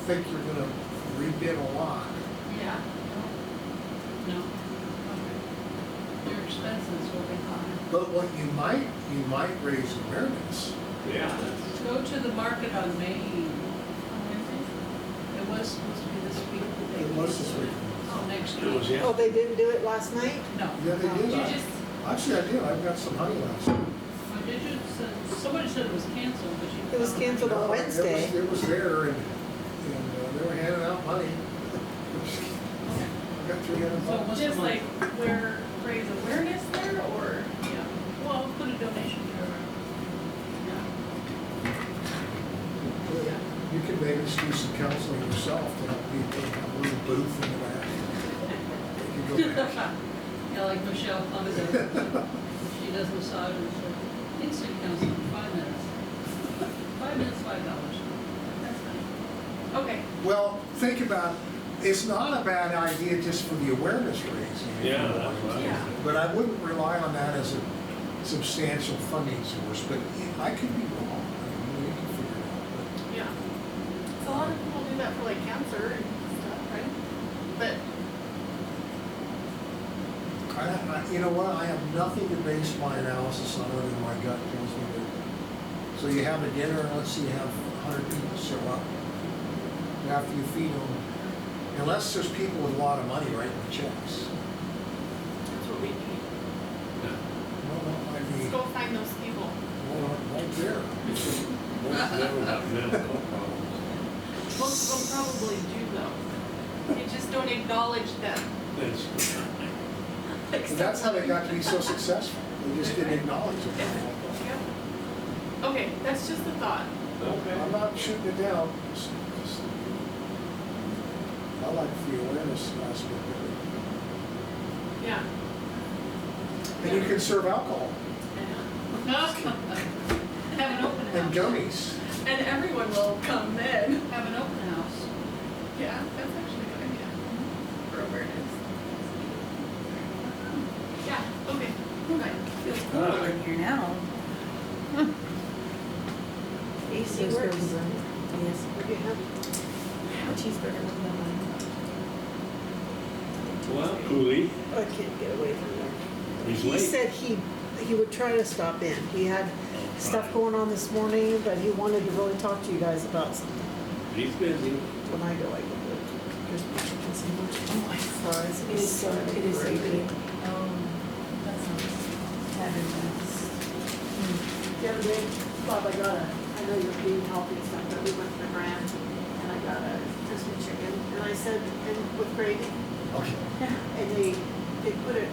think you're gonna rebid a lot. Yeah. No. Okay. Your expenses will be high. But what you might raise awareness. Yeah. Go to the market on Main. It was supposed to be this week. but they It was this week. Oh, next It was, week. yeah. Oh, they didn't do it last night? No. Yeah, they did. Did you just, Actually, I did. I've got some honey last night. oh, did you, somebody said it was canceled, but you. It was canceled on No, Wednesday. It was there, and they were handing out money. I got 300 So bucks. what's Just the like money? where, raise awareness there, or? Yeah, well, put a donation there. Yeah. You can maybe do some counseling yourself to help people have a little booth in the back. You can go back. Yeah, like Michelle Clemens, she does massages, instant counseling, 5 minutes. 5 minutes, $5. That's nice. Okay, Well, think about, it's not a bad idea just for the awareness raising. Yeah, that's what I Yeah. was But I wouldn't rely on that as a substantial funding source, but I could be wrong. I mean, you can figure it out. yeah. So a lot of people do that for like cancer and stuff, right? But, You know what, I have nothing to base my analysis on other than my gut tells me that. So you have a dinner, and let's say you have 100 people show up. After you feed them, unless there's people with a lot of money writing the checks. that's what we need. Well, that might be, Let's go find those people. well, right there. Most never have mental problems. Most of them probably do though. You just don't acknowledge them. That's, And that's how they got to be so successful. They just didn't acknowledge it. Yep. Okay, that's just a thought. okay. I'm not shooting it down. I like the awareness aspect of it. Yeah. And you can serve alcohol Have an open and house. gummies. And everyone will come then. Have an open house. Yeah, that's actually a good idea. For awareness. Yeah, okay. Right. Feels cooler in here now. AC Those works. girls are- Yes. What do you have? Cheeseburger with no money. Well, Cooley, I can't get away from there. he's He late. said he would try to stop in. He had stuff going on this morning, but he wanted to really talk to you guys about something. He's busy. When I go, I get the crispy chicken sandwich. Oh, my fries. It is so, it is so great. good. That sounds fabulous. The other day, Bob, I know you're being healthy and stuff, but we went to the Grand and I got a crispy chicken and I said, and with gravy, Okay. and they put it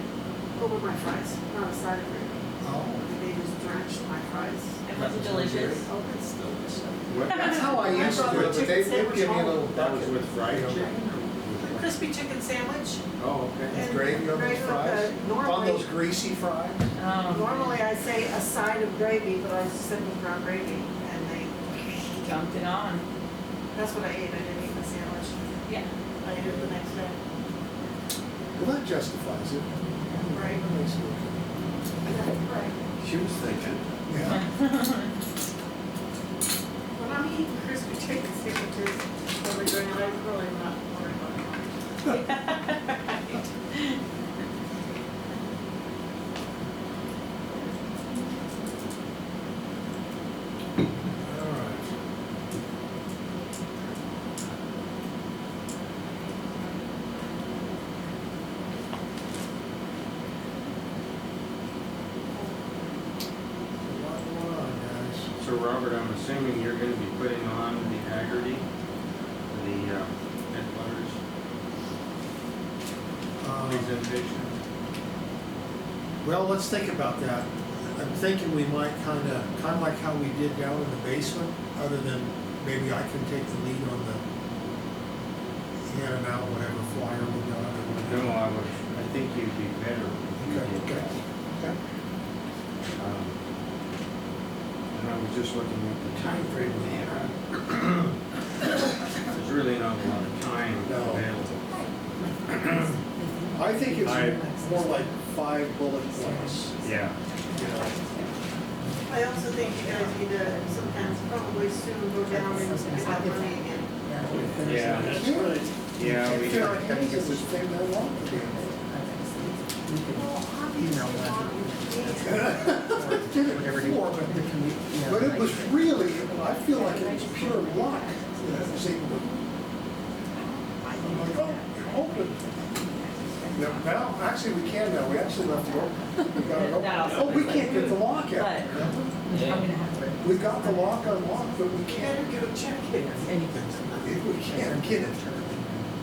over my fries, not a side of gravy. Oh. And they just drenched my fries. It wasn't delicious. Oh, it's delicious. That's how I used to do it, but they would give me a little That was bucket. with fried you know, chicken? Crispy chicken sandwich. Oh, okay. With gravy on those Gravy with fries? the- On those greasy fries? Normally I say a side of gravy, but I just said with ground gravy, and Dumped it on. that's what I ate. I didn't eat the sandwich. Yeah. I ate it the next day. Well, that justifies it. Right. That makes it okay. Right. She was thinking. Yeah. When I'm eating crispy chicken sandwiches, I'm really not worried about it. All right. A lot going on, guys. So Robert, I'm assuming you're gonna be putting on the Haggerty, the headquarters presentation? Well, let's think about that. I'm thinking we might kind of like how we did down in the basement, other than maybe I can take the lead on the hand and out, whatever flyer we got or No, whatever. I think you'd be better if you did Okay, that. okay. And I was just looking at the time frame we had. There's really not a lot of time No. available. I think it's more like 5 bullet points, Yeah. you know. I also think you guys need to sometimes probably soon go down and get that money again. Yeah, that's right. Yeah, we Fair got, Hands is the thing that wrong with Well, obviously, Bob, Did it before, but it was really, I feel like it was pure luck that I was able to. I'm like, oh, you're open. Now, actually, we can now, we actually left it open. We got it That open. also Oh, we looks can't like get the lock But out. I'm gonna have to. We got the lock unlocked, but we can't get a check in. Anything. We can't get it.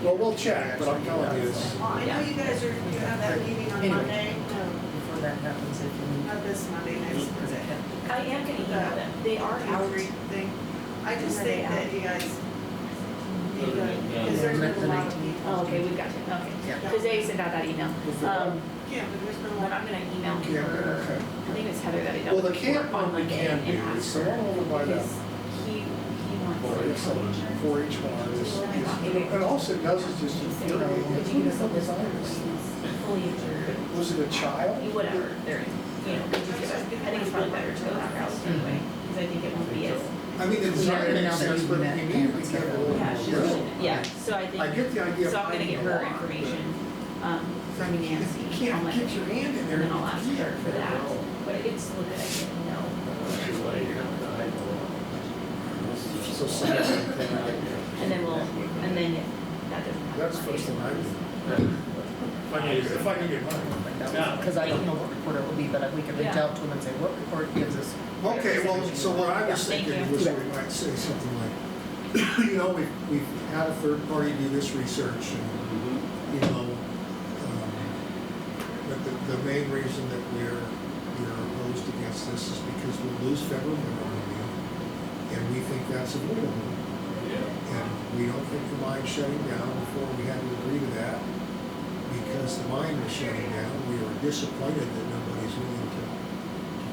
Well, we'll check, but I'm telling you, it's, Well, I know you guys are, you have that meeting on Anyway. Monday, Before that happens, if you need. not this Monday, next Monday. I am gonna email them. They are out. Outreach thing. I just Are they think that out? you guys need to, Yeah. because there's been a lot of Oh, people. okay, we've got you, okay. Yeah. Because they sent out that email. Yeah, but there's been a But lot. I'm gonna email Yeah, her, okay. I think it's Heather that I well, dealt the with camp on one we Monday can and do, ask it's the her. one over by that. Because he wants. For each one, and also it does is just, She said, you know, could you give us a list of it's- these fully insured, was it a child? whatever, they're, you know, could you give us, I think it's probably better to go that route anyway, because I think it won't be as. I mean, the design makes sense, but you immediately get a little Yeah, more real. yeah, so I think. I get the idea of So I'm gonna finding get a her lot. information, from Nancy. You can't on like- get your hand in there. And then I'll ask her for that, but it's still good, I didn't know. So something like that. And then we'll, and then if that doesn't happen. That's the first thing I do. If I can get money. Because I don't know what report it will be, but we could reach Yeah. out to them and say, what report gives us? Okay, well, so what I was Yeah, thank thinking you. was we might say something like, you know, we've had a third party do this research and, you know, but the main reason that we're opposed against this is because we'll lose federal minimum review, and we think that's avoidable. And we don't think the mine's shutting down. Before we had to agree to that, because the mine was shutting down, we were disappointed that nobody's willing to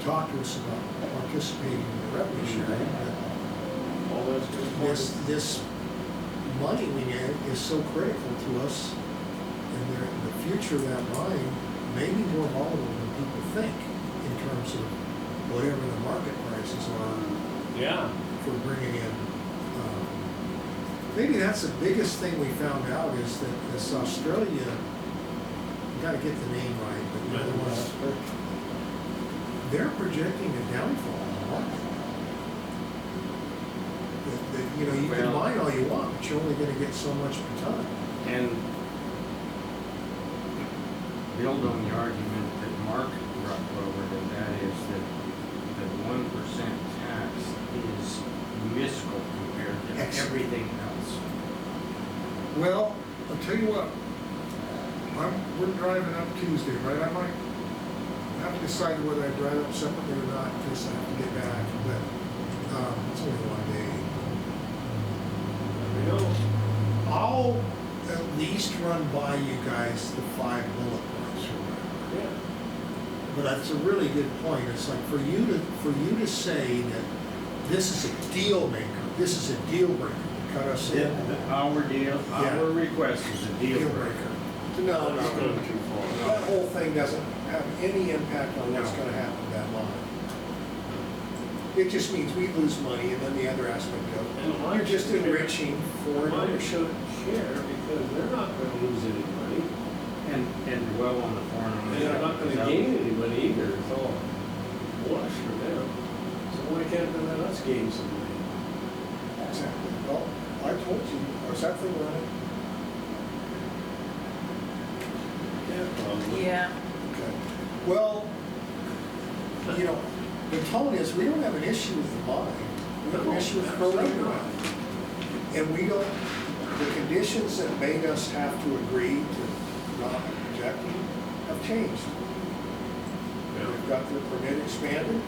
talk to us about participating in the revenue sharing. All that's good. But this money we get is so critical to us, and the future of that mine may be more volatile than people think in terms of whatever the market prices are Yeah. for bringing in. Maybe that's the biggest thing we found out is that this Australia, you gotta get the name right, but the other ones, they're projecting a downfall in the market. You know, you can Well- mine all you want, but you're only gonna get so much per ton. and build on the argument that Mark brought forward, and that is that the 1% tax is minuscule compared to Excellent. everything else. Well, I'll tell you what, we're driving up Tuesday, right? I might have to decide whether I drive up separately or not, because I have to get back, but, it's only one day. You know, I'll at least run by you guys the 5 bullet points or whatever. yeah. But that's a really good point. It's like for you to say that this is a deal maker, this is a deal breaker, to cut us in. Our deal, Yeah. our request is a deal breaker. No, It's no, going too far. that whole thing doesn't have any impact on what's gonna happen to that line. It just means we lose money, and then the other aspect of, And you're just enriching for Mine ownership. should share because they're not gonna lose any money. And dwell on the foreign And ownership. they're not gonna gain any money either. It's all wash for them. So why can't they let us gain some money? Exactly. Well, I told you, is that thing running? Yeah, probably. Yeah. Okay. Well, you know, the tone is, we don't have an issue with the mine. We have an issue with Berlin. And we don't, the conditions that made us have to agree to not projecting have changed. We've got the permit expanded.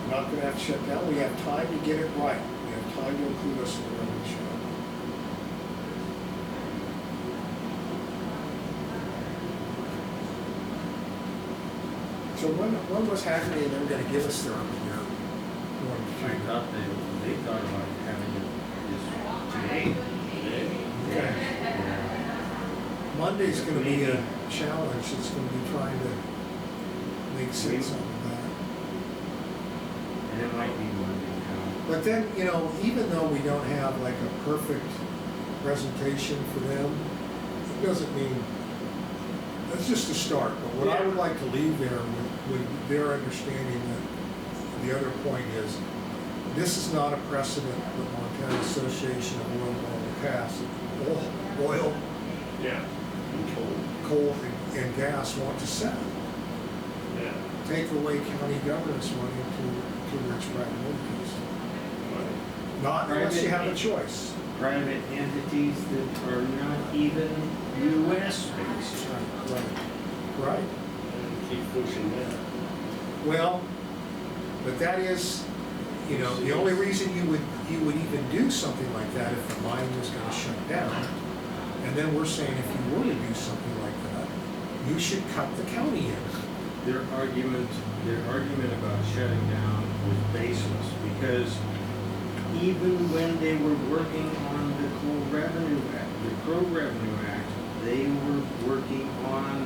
We're not gonna have to shut down. We have time to get it right. We have time to include us in the revenue sharing. So when was Haggerty and them gonna give us their I one? thought they thought about having it this today. Okay. Yeah. Monday's gonna be a challenge. It's gonna be trying to make sense out of that. And it might be Monday now. But then, you know, even though we don't have like a perfect presentation for them. It doesn't mean, that's just a start, but what I would like to leave there with their understanding that the other point is, this is not a precedent that Montana Association of Oil and Gas, oil, Yeah. Control. coal, and gas want to set. Yeah. Take away county governance money to rich private entities. Right. Not unless you have a Private- choice. Private entities that are not even US based. Right. And keep pushing that. Well, but that is, you know, the only reason you would even do something like that if the mine was gonna shut down. And then we're saying if you were to do something like that, you should cut the county in. Their argument about shutting down was baseless, because even when they were working on the Crow Revenue Act, they were working on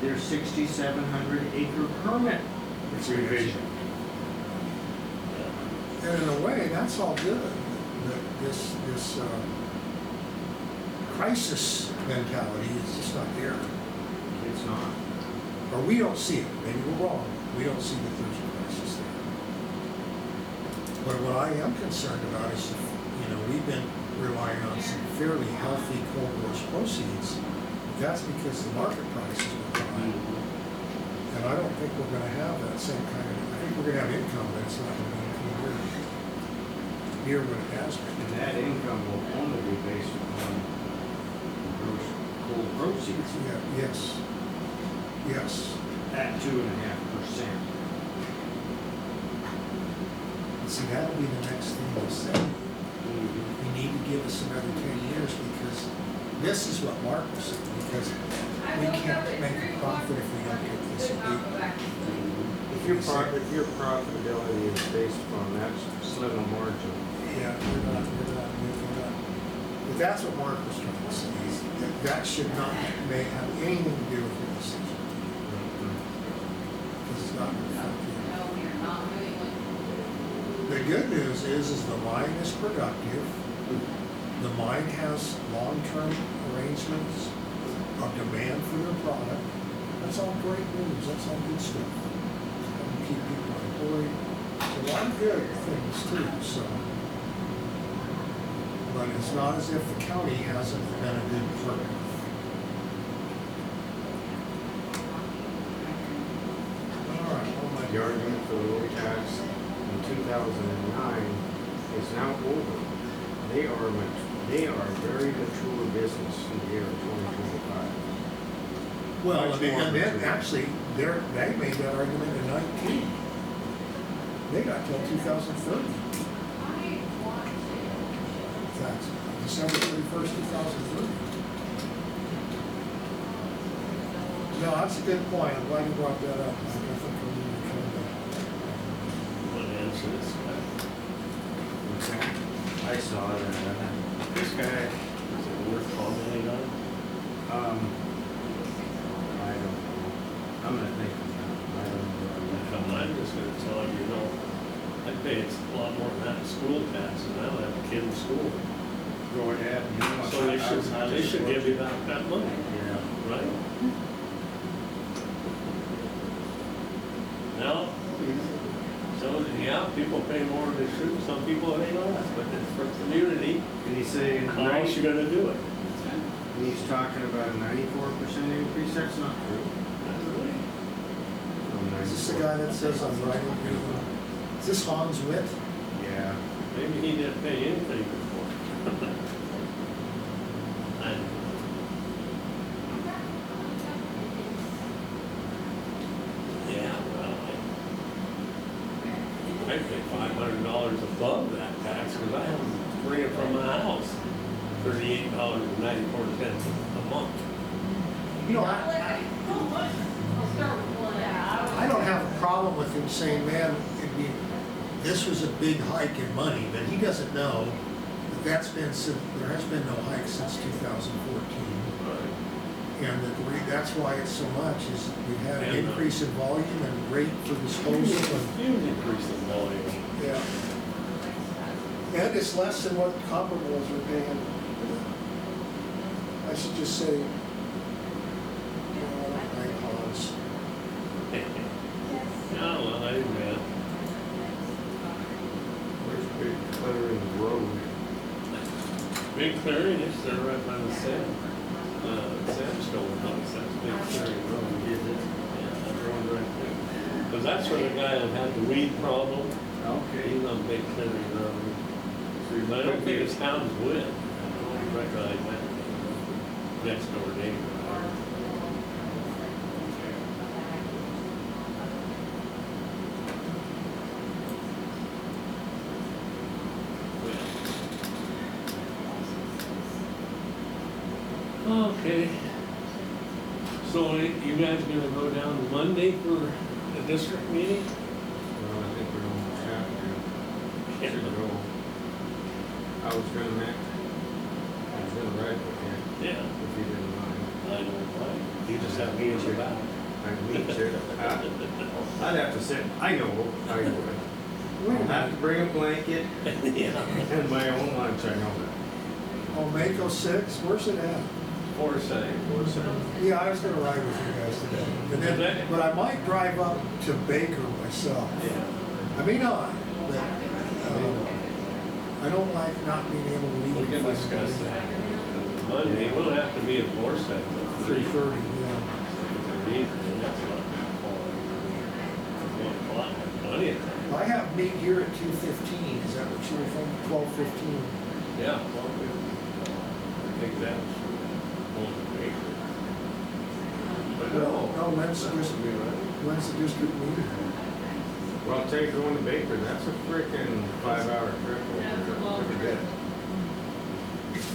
their 6,700 acre permit revision. And in a way, that's all good. This crisis mentality is just not there. It's not. Or we don't see it. Maybe we're wrong. We don't see that there's a crisis there. But what I am concerned about is, we've been relying on some fairly healthy coal roach proceeds. That's because the market prices were high. And I don't think we're gonna have that same kind of, I think we're gonna have income, but it's not gonna be near what it has been. And that income will only be based upon gross coal proceeds Yeah, yes. Yes. at 2.5%. See, that'll be the next thing to say. You need to give us another 10 years because this is what Mark was saying, because we can't make a profit if we don't get this abatement. If your profitability is based upon that slim a margin, Yeah, we're not. But that's what Mark was trying to say, is that should not may have anything to do with your decision. Because it's not going to affect you. The good news is the mine is productive. The mine has long-term arrangements of demand for their product. That's all great news. That's all good stuff. And keep people employed. It's a lot of good things too. So, but it's not as if the county hasn't been a good partner. All right. the argument for the low tax in 2009 is now over. They are very mature business in the year 2025. Well, Much and more then mature. actually, they made that argument in 19. They got till 2030. Tax, December 31st, 2030. No, that's a good point. I'm glad you brought that up. I think we need to come back. What answer this guy? Okay. I saw that. This guy, Is it worth commenting on? I don't know. I'm gonna think about it. I don't know. I'm just gonna tell you, I pay a lot more than that in school taxes, and I don't have a kid in school. Go ahead. You know what? So they should give you that money, Yeah. right? Now, so, yeah, people pay more than they should, some people pay less, but it's for the community, And he's saying, how else you gonna do it? and he's talking about a 94% increase. That's not true. No, Is this the guy that says I'm writing? Is this Hans Witt? Yeah. Maybe he didn't pay anything before. And yeah, well, I pay $500 above that tax because I have to bring it from my house. $38.94 a month. You know, I don't have a problem with him saying, man, this was a big hike in money, but he doesn't know that there has been no hike since 2014. And that's why it's so much, is we've had an And, increase in volume and rate for disposal. Huge increase in volume. Yeah. And it's less than what comparables are paying. should just say, no, I don't like hogs. Yeah, well, I admit. Where's Big Clearing Road? Big Clearing, it's there right by the sandstone house, that's Big Clearing Road. Is it? Yeah, that road right there. Cause that's where the guy that had the weed problem, Okay. he's on Big Clearing Road. But I don't think his town's with, I don't recognize that next door neighbor. Okay. So you guys gonna go down Monday for the district meeting? Well, I think we're almost have to. Yeah. Should go. I was gonna ride with you, Yeah. if you didn't mind. I don't mind. You just have me in your back. I'd meet you. I'd have to sit, I know, I would. I'd have to bring a blanket Yeah. and my own lunch, I know that. Oh, Mako 6, where's it at? Foresight. Yeah, I was gonna ride with you guys today. And then, but I might drive up to Baker myself. Yeah. I may not, but, I don't like not being able to leave. We can discuss that. Monday, we'll have to be at Foresight. 3:30, yeah. Plenty of time. I have meet here at 2:15, is that what you were thinking, 12:15? Yeah. Well, I think that's one of the bigger. But No, when's the That would be right. when's the district meeting? Well, I'll tell you, going to Baker, that's a frickin' 5-hour trip. Yeah, it's a long Look at trip. that.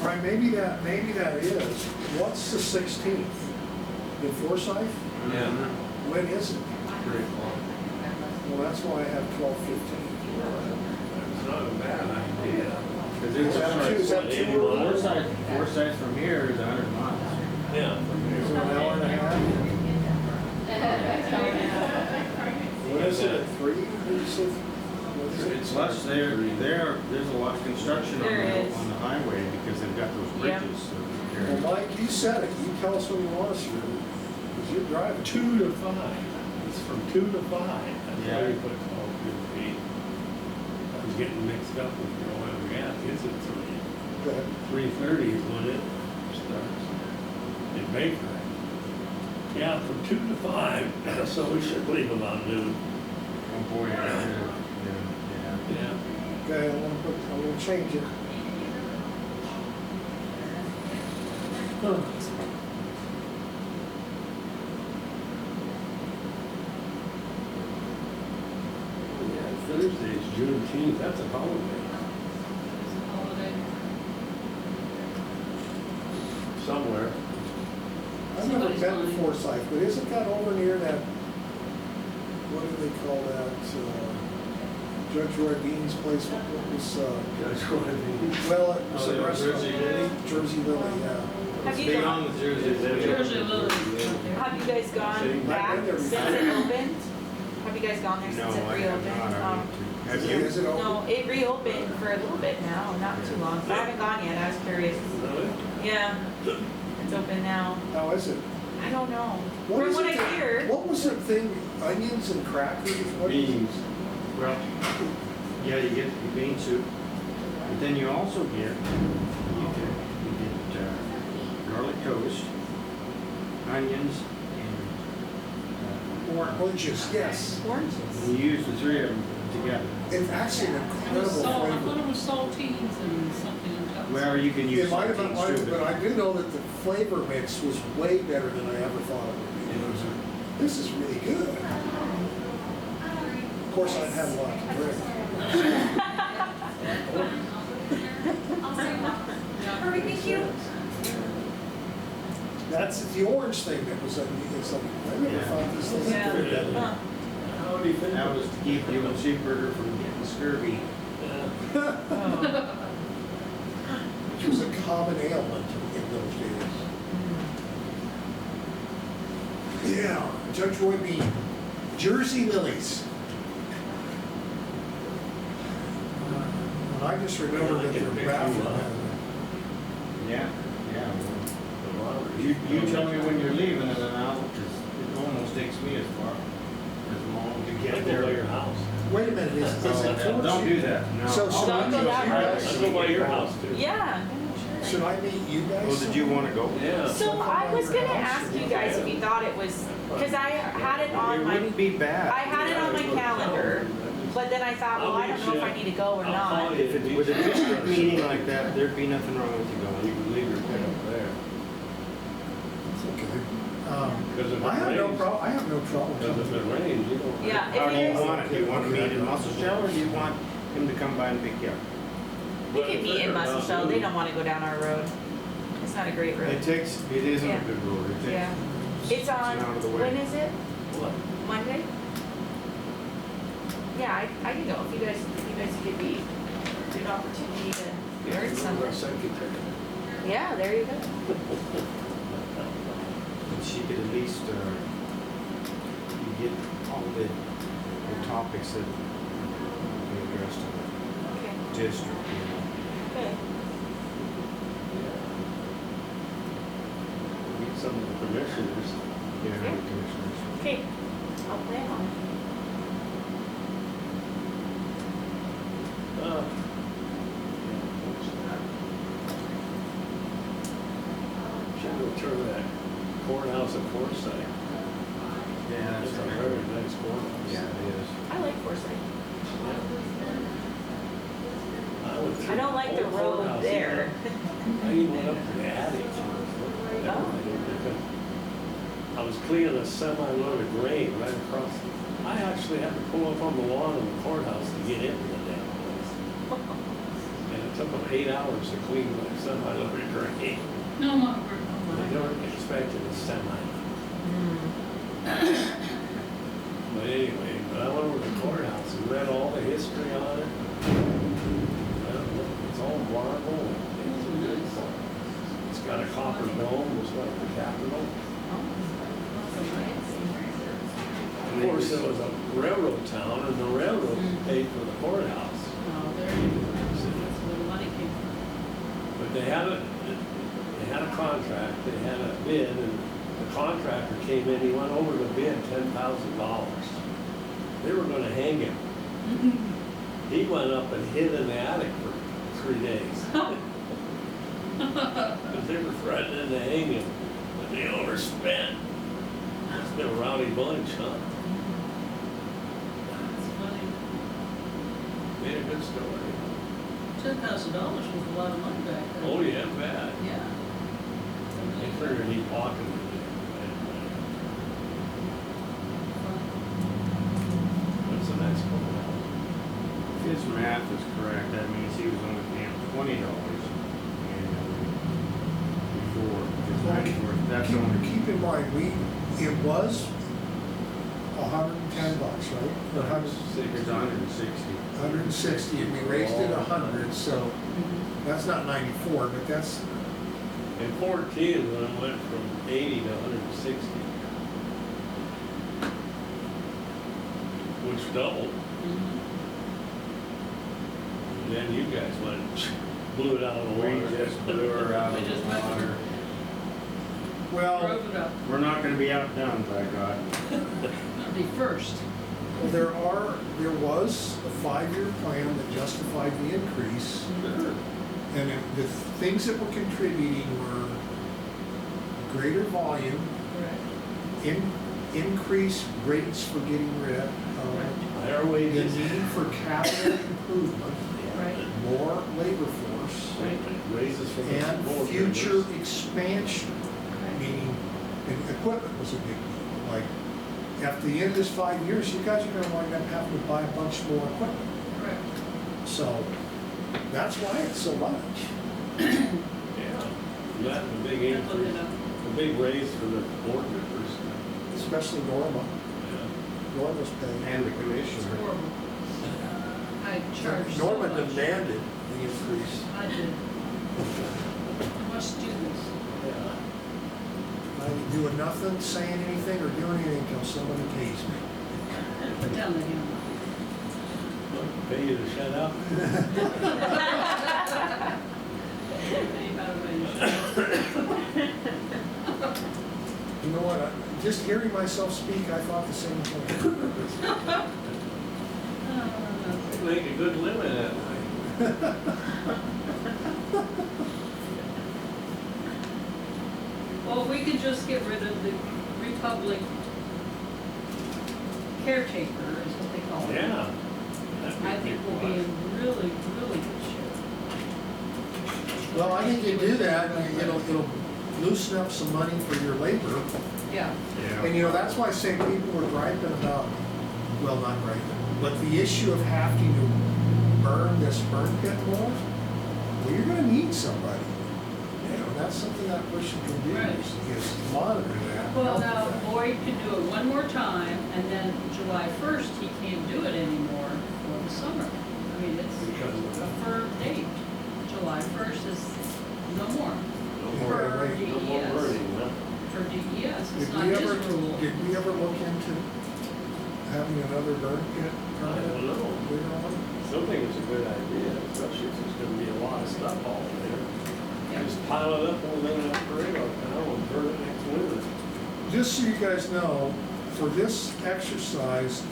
All right, maybe that is, what's the 16th? In Forsyth? Yeah. When is it? 3 o'clock. Well, that's why I have 12:15. It's not a bad idea. Cause Is that too early? Forsyth from here is 100 miles. Yeah. Is it an hour and a half? What is it, at 3? What is it? What is it? Plus, there's a lot of construction on There is. the highway because they've got those Yeah. bridges. Well, Mike, you said it, you tell us when you want us to, because you're driving. 2 to 5. It's from 2 to 5. That's why Yeah. we put 12 feet. I was getting mixed up with your oil and gas. It's at 3. Okay. 3:30 is when it starts in Baker. Yeah, from 2 to 5, so we should leave about noon. Oh, boy, yeah. Yeah. Okay, I'm gonna change it. Yeah, Thursday's Juneteenth, that's a holiday. It's a holiday. Somewhere. I've never been to Forsyth, but isn't that over near that, what do they call that, Judge Roy Bean's place, what was, That's what I mean. well, it was Oh, a yeah, restaurant. Jersey Lily? Jersey Lily, yeah. Have you Big gone- on the Jersey Lily. Jersey Lily. Have you guys gone I've back been there since before. it opened? Have you guys gone there No, since it I have reopened? not, I want to. Have you? Is it open? No, it reopened for a little bit now, not too long. I haven't gone yet, I was curious. Really? Yeah, it's open now. How is it? I don't know. What From is what it? I hear, What was the thing, onions and crackers? What is it? Beans. Well, yeah, you get the bean soup, but then you also get, garlic toast, onions, and Oranges, yes. oranges. you use the 3 of them together. It's actually an It was incredible salt, I thought flavor. it was saltines and something on top. Well, you can use It might have been, saltines too, but I do know that the flavor mix was way better than I ever thought it would be. This is really good. Of course, I'd had a lot to drink. Perfect, thank you. That's the orange thing that was, it's like, I never Yeah. thought these things Yeah. were good. Huh. How do you think? that was to keep you and Sheepburger from getting scurvy. Oh. Which was a common ailment in those days. Yeah, Judge Roy Bean, Jersey Lilies. And I just remember that they're baffling. Yeah, yeah. You tell me when you're leaving and then I'll, cause it almost takes me as far, as long to I get go there. by your house. Wait a minute, is it true? Don't do that, no. So should I Don't go meet that you route. I guys? go by your house too. Yeah. Should I meet you guys? Oh, did you wanna go? Yeah. So I was gonna ask you guys if you thought it was, cause I had it on It my, wouldn't be bad. I had it on my calendar, but then I thought, well, I don't know if I need to go or not. If it was a district meeting like that, there'd be nothing wrong with you You going. can leave your pin up there. It's okay. Because if it I have no rains- problem, I have no problem. Because if it rains, you don't. Yeah, How do you it is, want it? Do you want to meet in Muscle Shell or do you want him to come by and pick you up? we could meet in Muscle Shell, they don't wanna go down our road. It's not a great road. It isn't Yeah. a good road. It takes. Yeah. It's on, out of the way. when is it? What? Monday? Yeah, I can go, if you guys give me a good opportunity to learn Our something. secretary. Yeah, there you go. And she could at least, you get all the topics that be addressed in Okay, the district, you know. okay. Meet some of the commissioners. Yeah, the commissioners. Okay, I'll plan on it. Uh, Should go turn that courthouse at Forsyth. Yeah, It's that's a right. very nice courthouse. Yeah, it is. I like Forsyth. I went through I don't like the whole road courthouse, there. I even went up to the attic. I was cleaning a semi-load of grain right across. I actually had to pull up on the lawn of the courthouse to get into the damn place. And it took them 8 hours to clean my semi-load of grain. No, my word, They no, my. weren't expecting a semi. Hmm. But anyway, I went over to the courthouse and read all the history on it. Well, it's all marble. It's a good one. It's got a copper dome, just like the Capitol. Of course, it was a railroad town, and the railroad paid for the courthouse. Oh, there you go. That's where the money came from. But they had a contract, they had a bid, and the contractor came in, he went over the bid $10,000. They were gonna hang him. He went up and hid in the attic for 3 days. Because they were threatening to hang him, but they overspent. It's been a rowdy bunch, huh? That's funny. Made a good story. $10,000 was a lot of money back then. Oh, yeah, bad. Yeah. They figured he pocketed it. What's the next one? If his math is correct, that means he was only paying $20 annually before his 94th. That's only. Keep in mind, it was $110, right? Or 100 It's 160. 160, and we raised it 100, so that's not 94, but that's, In 14, when it went from 80 to 160. Which doubled. And then you guys went, blew it out of the We water. just blew her out We of just the went water. well, Drove it up. We're not gonna be outdone, by God. That'd be first. there was a 5-year plan that justified the increase, Sure. and the things that were contributing were greater volume, Correct. increased rates for getting rid of, Higher the wages. need for capital improvement, Right. more labor force, Raises from the and board future members. expansion, meaning, and equipment was a big deal. Like, after the end of this 5 years, you guys are gonna wind up having to buy a bunch more equipment. Correct. So, that's why it's so much. Yeah. That, the big Look increase, it up. the big raise for the board members. Especially Norma. Yeah. Norma's paying. And the It's commissioner. horrible. I charged so Norma much. demanded the increase. I did. I must do this. Yeah. I ain't doing nothing, saying anything, or doing anything until somebody pays me. Put down the hammer. Look, pay you to shut up. Ain't about a minute. know what, just hearing myself speak, I thought the same thing. Make a good living at night. Well, if we could just get rid of the Republic caretaker, is what they call it. Yeah. I think we'll be in really, really good shape. Well, I think you do that, and it'll loosen up some money for your labor. Yeah. And that's why I say people were griping about, well, not griping, but the issue of having to burn this burn pit more, well, you're gonna need somebody. That's something that person can do, Right. is monitor that. Well, help now, with that. Boyd can do it one more time, and then July 1st, he can't do it anymore for the summer. I mean, it's Because of a firm date. July 1st is no more. No more- For No more DES. burning, huh? For DES, it's Did not we his ever, rule. did we ever look into having another burn pit? I don't know. Later on? Still think it's a good idea, especially if there's gonna be a lot of stuff all there. Yeah. Just pile it up and then after it, and burn it next winter. Just so you guys know, for this exercise,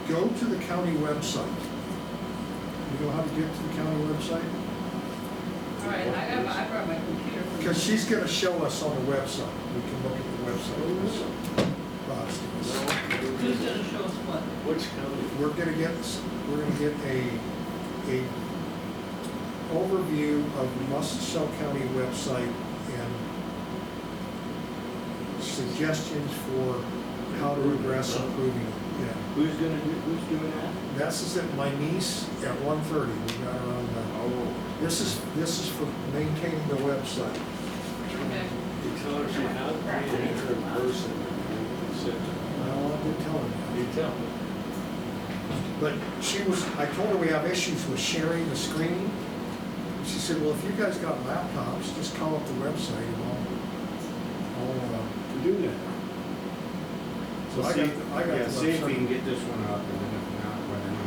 go to the county website. You know how to get to the county website? All right, I brought my computer. for Because this. she's gonna show us on the website. We can look at the website. Who's gonna show us what? Which county? We're gonna get a overview of the Muscle County website and suggestions for how to address improving it. Yeah. Who's doing that? This is at my niece at 1:30. We got her on the, Oh, this is for maintaining the website. Okay. You tell her she has to be there in person. Well, I did tell her that. You tell her. But I told her we have issues with sharing the screen. She said, well, if you guys got laptops, just call up the website and I'll Do that. so I got yeah, the see if we website. can get this one up, and then if not, whatever.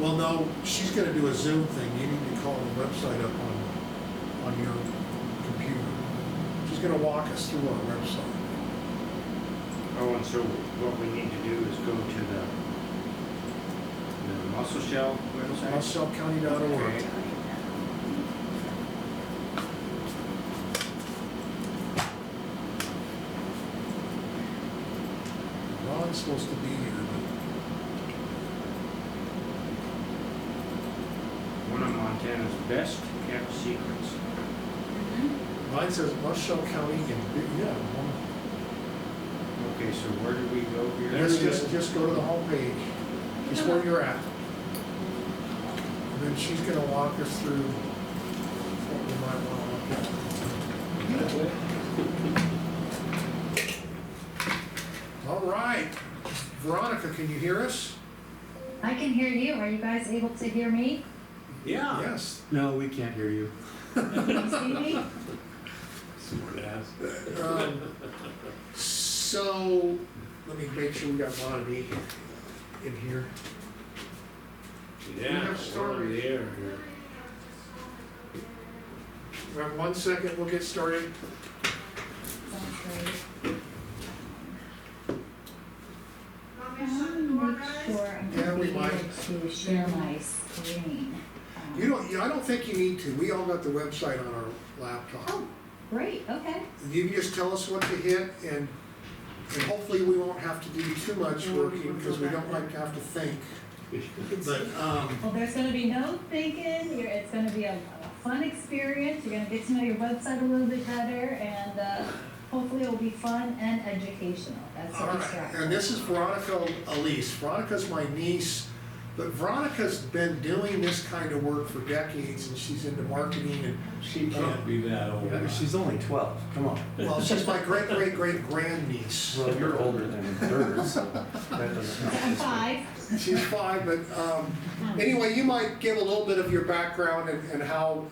Well, no, she's gonna do a Zoom thing. You need to call the website up on your computer. She's gonna walk us through our website. Oh, and so what we need to do is go to the Muscle Shell website? MuscleCounty.org. Okay. Ron's supposed to be here, One of Montana's best kept secrets. Mhm. but mine says Muscle County and, yeah. Okay, so where do we go here? Let's just go to the homepage, just where you're at. And then she's gonna walk us through what we might wanna look at. All right, Veronica, can you hear us? I can hear you. Are you guys able to hear me? Yeah. Yes. No, we can't hear you. Can you see me? Smart ass. So, let me make sure we got Bonnie in here. Yeah, have we're storage. over the air here. Right, 1 second, we'll get started. Sounds great. I want to make sure I'm Yeah, gonna we be able might. to share my screen. I don't think you need to. We all got the website on our laptop. Oh, great, okay. You can just tell us what to hit and hopefully we won't have to do too much working because we don't like to have to think. But, Well, there's gonna be no thinking, it's gonna be a fun experience, you're gonna get to know your website a little bit better, and hopefully it'll be fun and educational, that's all the right, distraction. and this is Veronica Elise. Veronica's my niece, but Veronica's been doing this kind of work for decades and she's into marketing and, She can't be that old. She's only 12, come on. well, she's my great-great-great-grandniece. Well, you're older than her, so that doesn't I'm help. 5. She's 5, but anyway, you might give a little bit of your background and how